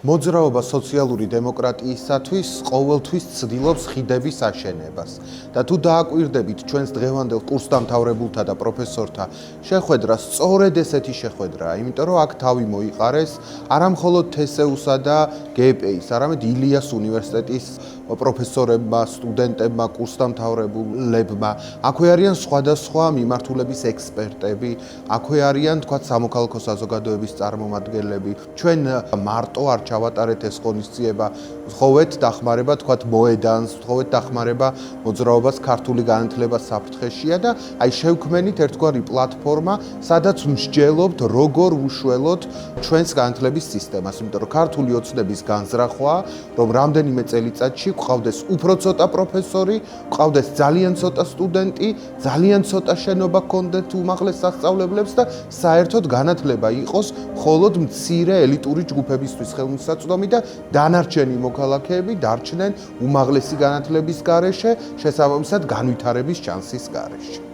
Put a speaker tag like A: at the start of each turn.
A: მოძრაობა სოციალური დემოკრატიისათვის ყოველთვის ცდილობს ხიდების აშენებას და თუ დააკვირდებით ჩვენს დღევანდელ კურსდამთავრებულთა და პროფესორთა შეხვედრას, სწორედ ესეთი შეხვედრაა, იმიტომ რომ აქ თავი მოიყარეს არა მხოლოდ TSU-სა და GPE-ის, არამედ ილიას უნივერსიტეტის პროფესორებმა, სტუდენტებმა, კურსდამთავრებულებმა. აქვე არიან სხვადასხვა მიმართულების ექსპერტები, აქვე არიან თქვათ სამოქალაქო საზოგადოების წარმომადგენლები. ჩვენ მარტო არ ჩავატარეთ ეს ღონისძიება, ვთხოვეთ დახმარება თქვათ მოედანს, ვთხოვეთ დახმარება მოძრაობას ქართული განათლება საფრთხეშია და აი შევქმენით ერთგვარი პლატფორმა, სადაც მსჯელობთ როგორ უშველოთ ჩვენს განათლების სისტემას, იმიტომ რომ ქართული ოცნების განზრახვაა, რომ რამდენიმე წელიწადში გვყავდეს უფრო ცოტა პროფესორი, გვყავდეს ძალიან ცოტა სტუდენტი, ძალიან ცოტა შენობა ჰქონდეთ უმაღლეს სასწავლებლებს და საერთოდ განათლება იყოს მხოლოდ მცირე ელიტური ჯგუფებისთვის ხელმისაწვდომი და დანარჩენი მოქალაქეები დარჩნენ უმაღლესი განათლების გარეშე, შესაბამისად განვითარების შანსის გარეშე.